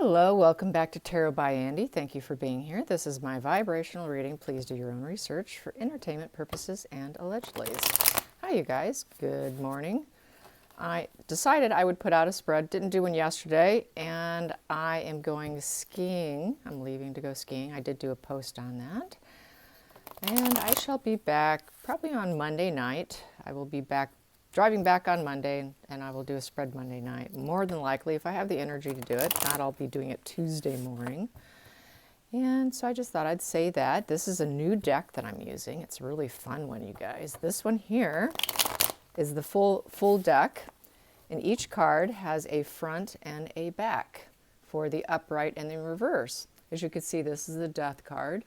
Hello, welcome back to Tarot by Andy. Thank you for being here. This is my vibrational reading. Please do your own research for entertainment purposes and allegedly. Hi, you guys. Good morning. I decided I would put out a spread. Didn't do one yesterday, and I am going skiing. I'm leaving to go skiing. I did do a post on that. And I shall be back probably on Monday night. I will be driving back on Monday, and I will do a spread Monday night. More than likely, if I have the energy to do it. If not, I'll be doing it Tuesday morning. And so I just thought I'd say that. This is a new deck that I'm using. It's a really fun one, you guys. This one here is the full deck, and each card has a front and a back for the upright and the reverse. As you can see, this is the Death card.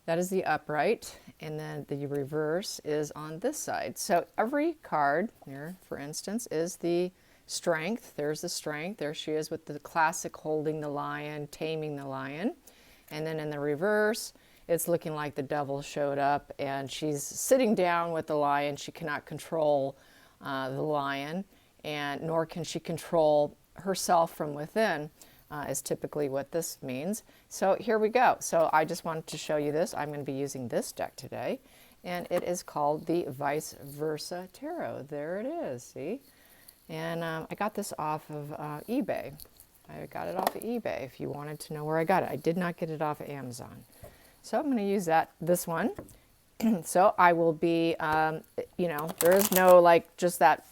That is the upright, and then the reverse is on this side. So every card here, for instance, is the Strength. There's the Strength. There she is with the classic holding the lion, taming the lion. And then in the reverse, it's looking like the Devil showed up, and she's sitting down with the lion. She cannot control the lion, and nor can she control herself from within. Is typically what this means. So here we go. So I just wanted to show you this. I'm going to be using this deck today, and it is called the Vice Versa Tarot. There it is, see? And I got this off of eBay. I got it off of eBay if you wanted to know where I got it. I did not get it off of Amazon. So I'm going to use this one. So I will be, there is no like just that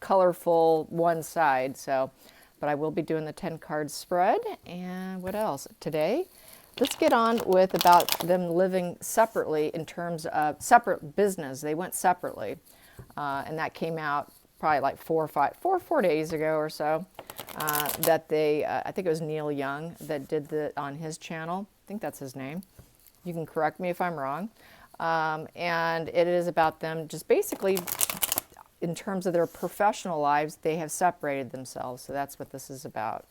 colorful one side. But I will be doing the 10 card spread. And what else? Today, let's get on with about them living separately in terms of separate business. They went separately. And that came out probably like 4 days ago or so. That they, I think it was Neil Young that did on his channel. I think that's his name. You can correct me if I'm wrong. And it is about them just basically, in terms of their professional lives, they have separated themselves. So that's what this is about.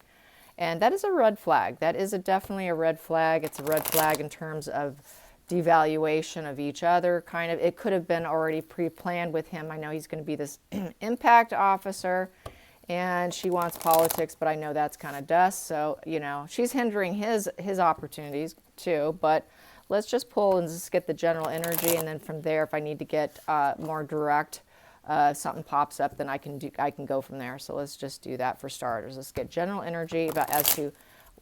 And that is a red flag. That is definitely a red flag. It's a red flag in terms of devaluation of each other. Kind of, it could have been already pre-planned with him. I know he's going to be this impact officer, and she wants politics, but I know that's kind of dust. So, she's hindering his opportunities too. But let's just pull and just get the general energy, and then from there, if I need to get more direct, if something pops up, then I can go from there. So let's just do that for starters. Let's get general energy as to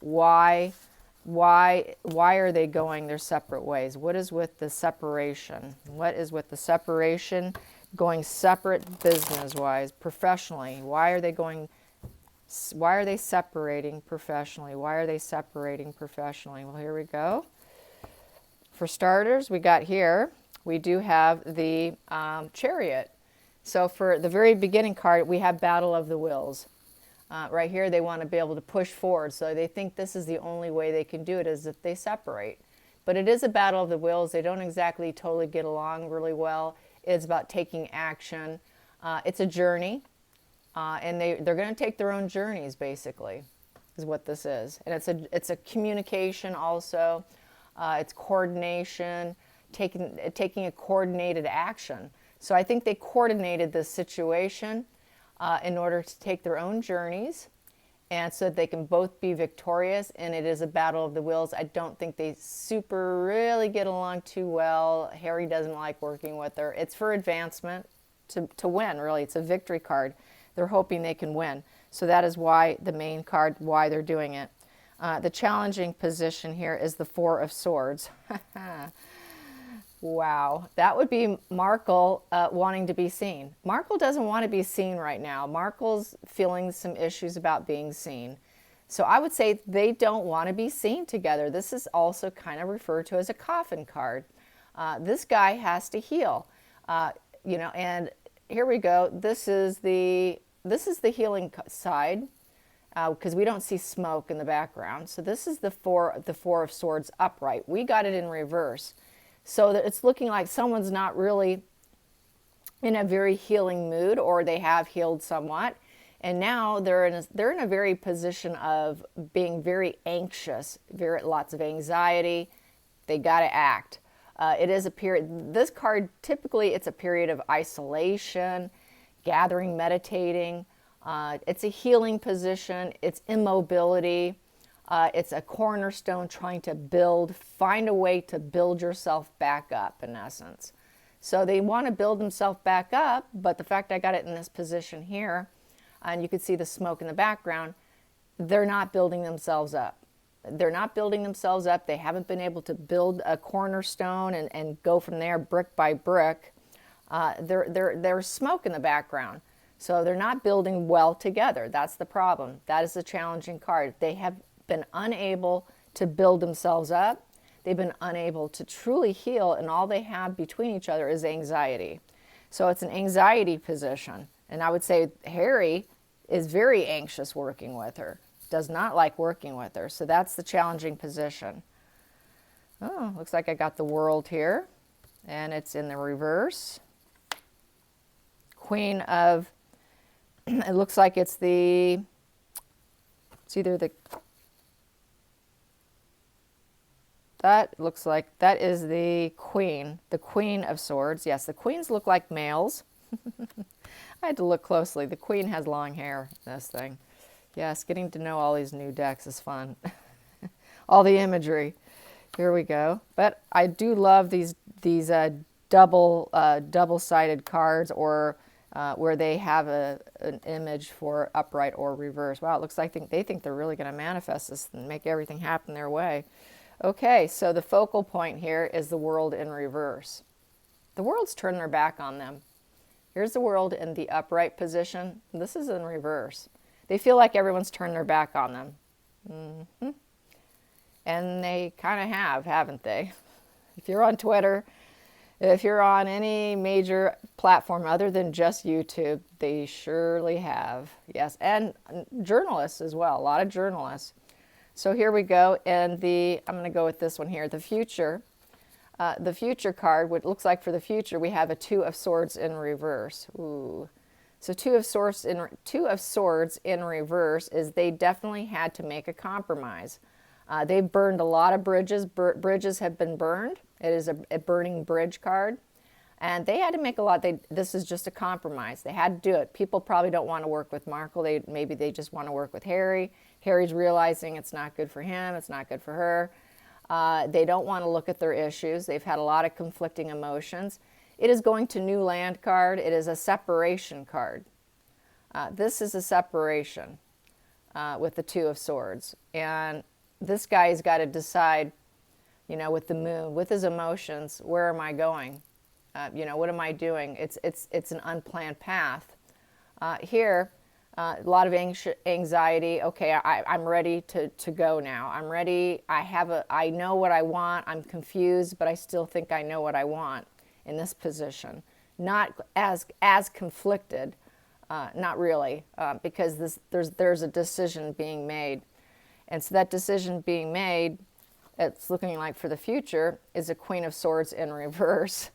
why are they going their separate ways? What is with the separation? What is with the separation? Going separate business-wise, professionally. Why are they separating professionally? Why are they separating professionally? Well, here we go. For starters, we got here, we do have the Chariot. So for the very beginning card, we have Battle of the Wills. Right here, they want to be able to push forward. So they think this is the only way they can do it is if they separate. But it is a battle of the wills. They don't exactly totally get along really well. It's about taking action. It's a journey. And they're going to take their own journeys, basically, is what this is. And it's a communication also. It's coordination, taking a coordinated action. So I think they coordinated this situation in order to take their own journeys, and so that they can both be victorious. And it is a battle of the wills. I don't think they super really get along too well. Harry doesn't like working with her. It's for advancement, to win, really. It's a victory card. They're hoping they can win. So that is why the main card, why they're doing it. The challenging position here is the Four of Swords. Wow, that would be Markle wanting to be seen. Markle doesn't want to be seen right now. Markle's feeling some issues about being seen. So I would say they don't want to be seen together. This is also kind of referred to as a coffin card. This guy has to heal, and here we go. This is the healing side because we don't see smoke in the background. So this is the Four of Swords upright. We got it in reverse. So that it's looking like someone's not really in a very healing mood, or they have healed somewhat, and now they're in a very position of being very anxious, lots of anxiety. They got to act. It is a period. This card typically it's a period of isolation, gathering, meditating. It's a healing position. It's immobility. It's a cornerstone trying to find a way to build yourself back up, in essence. So they want to build themselves back up, but the fact I got it in this position here, and you can see the smoke in the background, they're not building themselves up. They're not building themselves up. They haven't been able to build a cornerstone and go from there brick by brick. There's smoke in the background. So they're not building well together. That's the problem. That is the challenging card. They have been unable to build themselves up. They've been unable to truly heal, and all they have between each other is anxiety. So it's an anxiety position. And I would say Harry is very anxious working with her, does not like working with her. So that's the challenging position. Oh, looks like I got the World here, and it's in the reverse. Queen of, it looks like it's either that looks like that is the Queen of Swords. Yes, the Queens look like males. I had to look closely. The Queen has long hair, this thing. Yes, getting to know all these new decks is fun. All the imagery. Here we go. But I do love these double-sided cards, or where they have an image for upright or reverse. Wow, it looks like they think they're really going to manifest this and make everything happen their way. Okay, so the focal point here is the World in reverse. The World's turned their back on them. Here's the World in the upright position. This is in reverse. They feel like everyone's turned their back on them. And they kind of have, haven't they? If you're on Twitter, if you're on any major platform other than just YouTube, they surely have. Yes, and journalists as well, a lot of journalists. So here we go, and I'm going to go with this one here, the Future. The Future card, what it looks like for the future, we have a Two of Swords in reverse. Ooh. So Two of Swords in reverse is they definitely had to make a compromise. They've burned a lot of bridges. Bridges have been burned. It is a burning bridge card. And they had to make a lot. This is just a compromise. They had to do it. People probably don't want to work with Markle. Maybe they just want to work with Harry. Harry's realizing it's not good for him. It's not good for her. They don't want to look at their issues. They've had a lot of conflicting emotions. It is going to New Land card. It is a separation card. This is a separation with the Two of Swords. And this guy's got to decide, with the Moon, with his emotions, where am I going? What am I doing? It's an unplanned path. Here, a lot of anxiety. Okay, I'm ready to go now. I'm ready. I know what I want. I'm confused, but I still think I know what I want in this position. Not as conflicted, not really, because there's a decision being made. And so that decision being made, it's looking like for the future, is a Queen of Swords in reverse.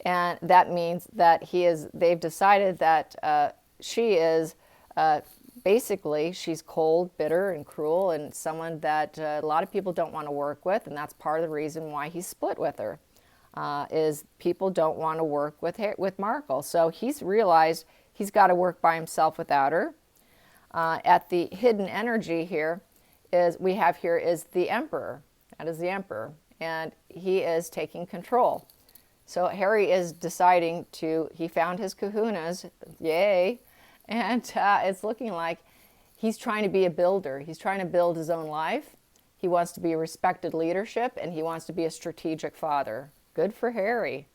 And that means that they've decided that she is, basically, she's cold, bitter, and cruel, and someone that a lot of people don't want to work with, and that's part of the reason why he split with her, is people don't want to work with Markle. So he's realized he's got to work by himself without her. At the hidden energy here is the Emperor. That is the Emperor, and he is taking control. So Harry is deciding he found his kahunas, yay, and it's looking like he's trying to be a builder. He's trying to build his own life. He wants to be a respected leadership, and he wants to be a strategic father. Good for Harry.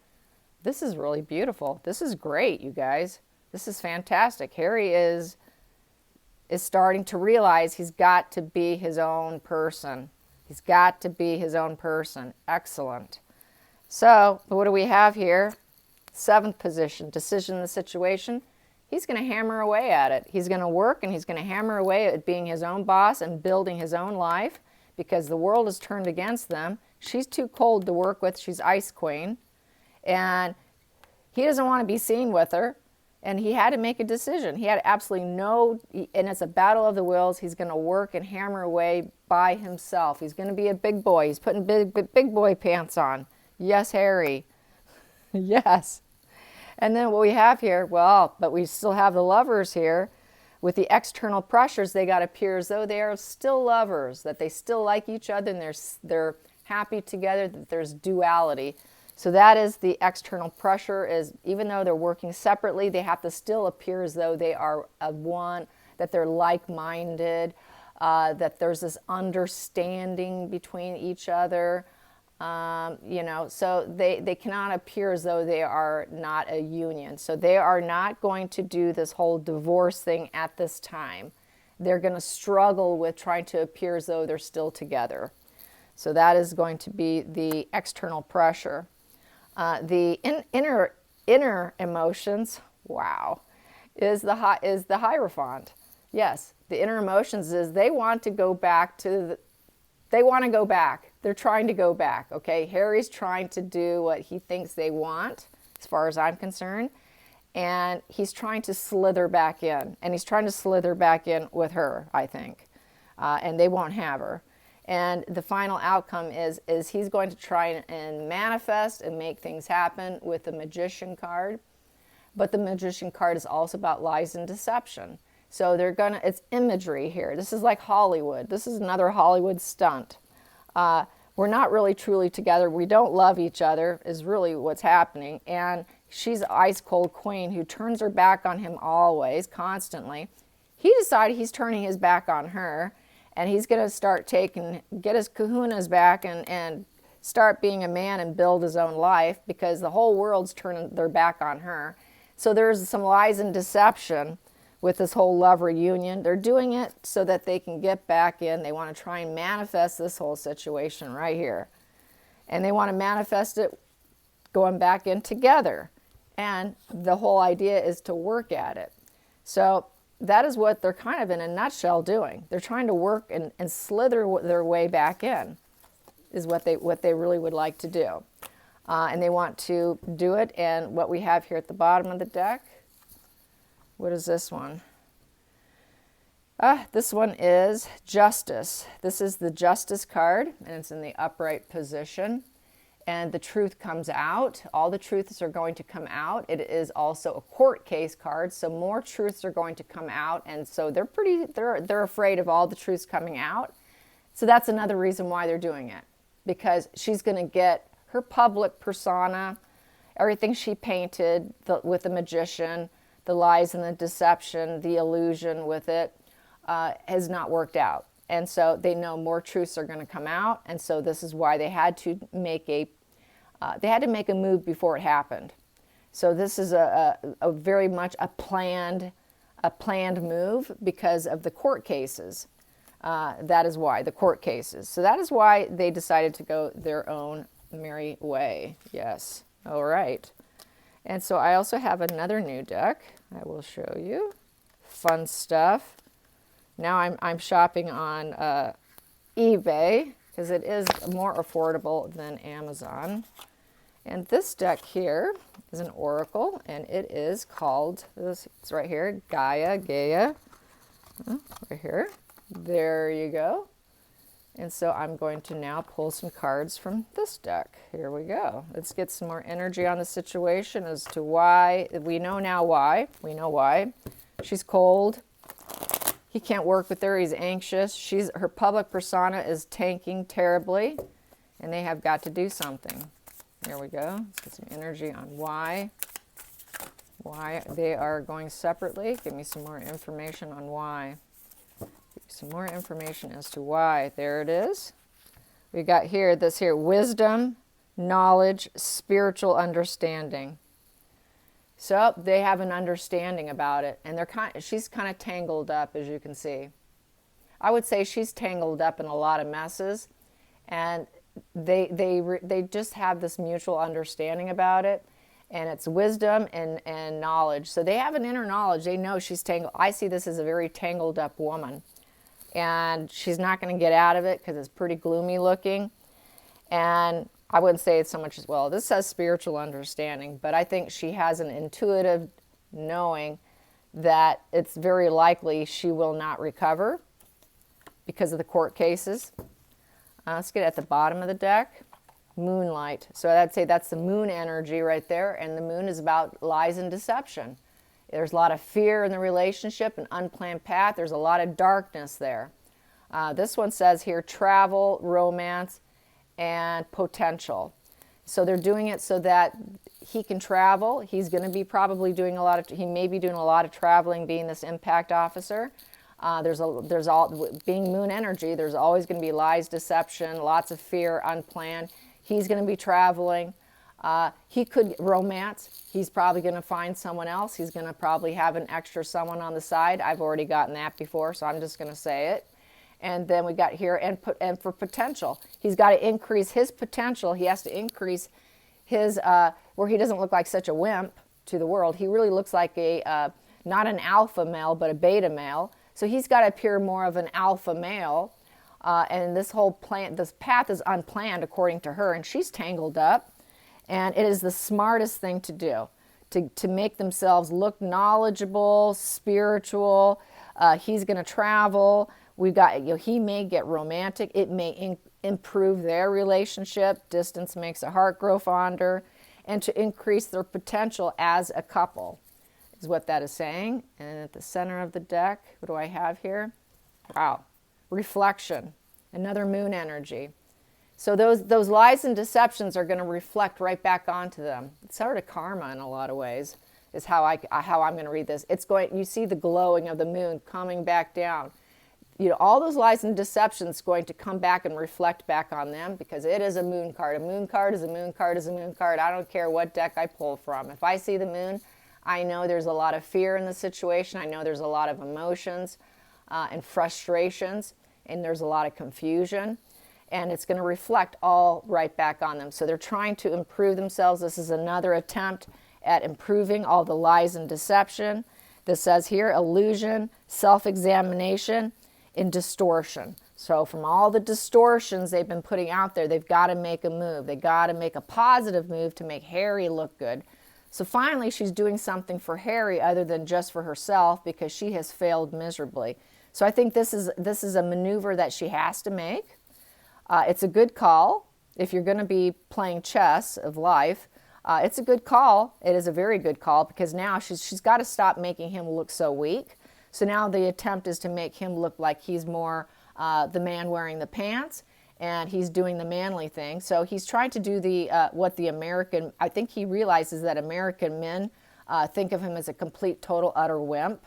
This is really beautiful. This is great, you guys. This is fantastic. Harry is starting to realize he's got to be his own person. He's got to be his own person. Excellent. So, what do we have here? Seventh position, decision in the situation. He's going to hammer away at it. He's going to work, and he's going to hammer away at being his own boss and building his own life, because the world is turned against them. She's too cold to work with. She's Ice Queen. And he doesn't want to be seen with her. And he had to make a decision. He had absolutely and it's a battle of the wills. He's going to work and hammer away by himself. He's going to be a big boy. He's putting big boy pants on. Yes, Harry. Yes. And then what we have here, well, but we still have the lovers here. With the external pressures, they got to appear as though they are still lovers, that they still like each other and they're happy together, that there's duality. So that is the external pressure, is even though they're working separately, they have to still appear as though they are one, that they're like-minded, that there's this understanding between each other. So they cannot appear as though they are not a union. So they are not going to do this whole divorce thing at this time. They're going to struggle with trying to appear as though they're still together. So that is going to be the external pressure. The inner emotions, wow, is the Hierophant. Yes, the inner emotions is they want to go back to they want to go back. They're trying to go back, okay? Harry's trying to do what he thinks they want, as far as I'm concerned. And he's trying to slither back in. And he's trying to slither back in with her, I think. And they won't have her. And the final outcome is he's going to try and manifest and make things happen with the Magician card. But the Magician card is also about lies and deception. So it's imagery here. This is like Hollywood. This is another Hollywood stunt. We're not really truly together. We don't love each other is really what's happening. And she's an ice cold queen who turns her back on him always, constantly. He decided he's turning his back on her, and he's going to start get his kahunas back and start being a man and build his own life, because the whole world's turning their back on her. So there's some lies and deception with this whole love reunion. They're doing it so that they can get back in. They want to try and manifest this whole situation right here. And they want to manifest it going back in together. And the whole idea is to work at it. So that is what they're kind of in a nutshell doing. They're trying to work and slither their way back in, is what they really would like to do. And they want to do it. And what we have here at the bottom of the deck, what is this one? This one is Justice. This is the Justice card, and it's in the upright position. And the truth comes out. All the truths are going to come out. It is also a court case card, so more truths are going to come out. And so they're afraid of all the truths coming out. So that's another reason why they're doing it, because she's going to get her public persona, everything she painted with the Magician, the lies and the deception, the illusion with it, has not worked out. And so they know more truths are going to come out. And so this is why they had to make a move before it happened. So this is a very much a planned move because of the court cases. That is why, the court cases. So that is why they decided to go their own merry way. Yes. All right. And so I also have another new deck. I will show you. Fun stuff. Now I'm shopping on eBay because it is more affordable than Amazon. And this deck here is an oracle, and it is called, it's right here, Gaia, right here. There you go. And so I'm going to now pull some cards from this deck. Here we go. Let's get some more energy on the situation as to why. We know now why. We know why. She's cold. He can't work with her. He's anxious. Her public persona is tanking terribly, and they have got to do something. There we go. Let's get some energy on why they are going separately. Give me some more information on why. Some more information as to why. There it is. We got here, wisdom, knowledge, spiritual understanding. So they have an understanding about it, and she's kind of tangled up, as you can see. I would say she's tangled up in a lot of messes, and they just have this mutual understanding about it, and it's wisdom and knowledge. So they have an inner knowledge. They know she's tangled. I see this as a very tangled up woman. And she's not going to get out of it because it's pretty gloomy looking. And I wouldn't say it's so much as, well, this says spiritual understanding, but I think she has an intuitive knowing that it's very likely she will not recover because of the court cases. Let's get at the bottom of the deck. moonlight. So I'd say that's the moon energy right there, and the moon is about lies and deception. There's a lot of fear in the relationship, an unplanned path. There's a lot of darkness there. This one says here travel, romance, and potential. So they're doing it so that he can travel. He's going to be probably doing he may be doing a lot of traveling, being this impact officer. Being moon energy, there's always going to be lies, deception, lots of fear, unplanned. He's going to be traveling. He could romance. He's probably going to find someone else. He's going to probably have an extra someone on the side. I've already gotten that before, so I'm just going to say it. And then we got here, and for potential, he's got to increase his potential. He has to increase his, where he doesn't look like such a wimp to the world. He really looks like not an alpha male, but a beta male. So he's got to appear more of an alpha male. And this path is unplanned according to her, and she's tangled up. And it is the smartest thing to do, to make themselves look knowledgeable, spiritual. He's going to travel. We've got, he may get romantic. It may improve their relationship. Distance makes a heart grow fonder. And to increase their potential as a couple is what that is saying. And at the center of the deck, what do I have here? Wow. Reflection. Another moon energy. So those lies and deceptions are going to reflect right back onto them. It's sort of karma in a lot of ways, is how I'm going to read this. You see the glowing of the moon coming back down. All those lies and deceptions going to come back and reflect back on them, because it is a moon card. A moon card is a moon card is a moon card. I don't care what deck I pull from. If I see the moon, I know there's a lot of fear in the situation. I know there's a lot of emotions and frustrations, and there's a lot of confusion. And it's going to reflect all right back on them. So they're trying to improve themselves. This is another attempt at improving all the lies and deception. This says here, illusion, self-examination, and distortion. So from all the distortions they've been putting out there, they've got to make a move. They've got to make a positive move to make Harry look good. So finally, she's doing something for Harry other than just for herself, because she has failed miserably. So I think this is a maneuver that she has to make. It's a good call. If you're going to be playing chess of life, it's a good call. It is a very good call, because now she's got to stop making him look so weak. So now the attempt is to make him look like he's more the man wearing the pants, and he's doing the manly thing. So he's trying to do I think he realizes that American men think of him as a complete, total, utter wimp.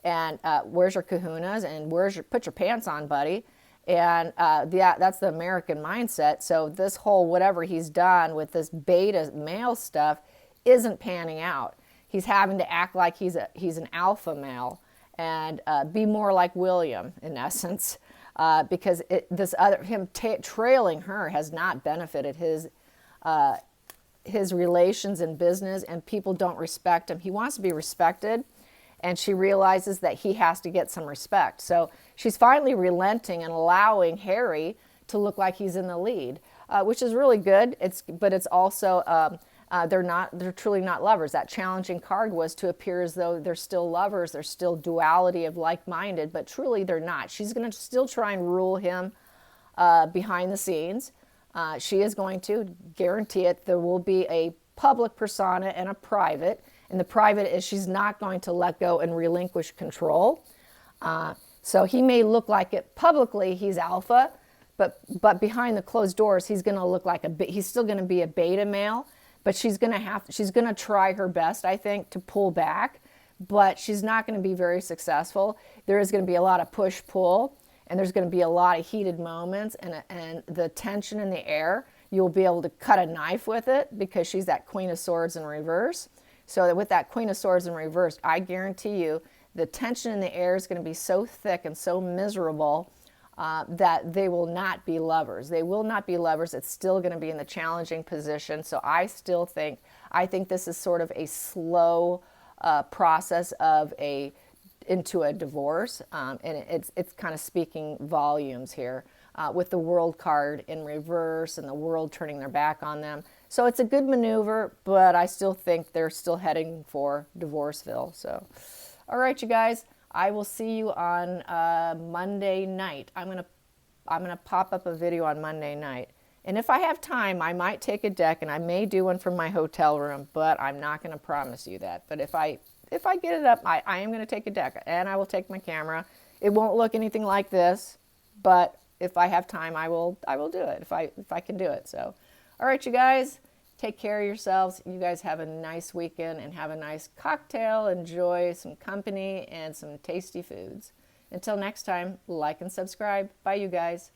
And where's your kahunas? And put your pants on, buddy. And that's the American mindset. So this whole whatever he's done with this beta male stuff isn't panning out. He's having to act like he's an alpha male and be more like William, in essence, because him trailing her has not benefited his relations in business, and people don't respect him. He wants to be respected, and she realizes that he has to get some respect. So she's finally relenting and allowing Harry to look like he's in the lead, which is really good. But it's also they're truly not lovers. That challenging card was to appear as though they're still lovers. There's still duality of like-minded, but truly they're not. She's going to still try and rule him behind the scenes. She is going to guarantee it. There will be a public persona and a private. And the private is she's not going to let go and relinquish control. So he may look like it publicly, he's alpha, but behind the closed doors, he's going to look like he's still going to be a beta male. But she's going to try her best, I think, to pull back, but she's not going to be very successful. There is going to be a lot of push-pull, and there's going to be a lot of heated moments, and the tension in the air, you'll be able to cut a knife with it, because she's that Queen of Swords in reverse. So with that Queen of Swords in reverse, I guarantee you the tension in the air is going to be so thick and so miserable that they will not be lovers. They will not be lovers. It's still going to be in the challenging position. So I think this is sort of a slow process into a divorce. And it's kind of speaking volumes here with the World card in reverse and the world turning their back on them. So it's a good maneuver, but I still think they're still heading for Divorceville. So, all right, you guys. I will see you on Monday night. I'm gonna pop up a video on Monday night, And if I have time, I might take a deck, and I may do one from my hotel room, but I'm not going to promise you that. But if I get it up, I am going to take a deck, and I will take my camera. It won't look anything like this, but if I have time, I will do it if I can do it. So, all right, you guys, take care of yourselves. You guys have a nice weekend and have a nice cocktail. Enjoy some company and some tasty foods. Until next time, like and subscribe. Bye, you guys.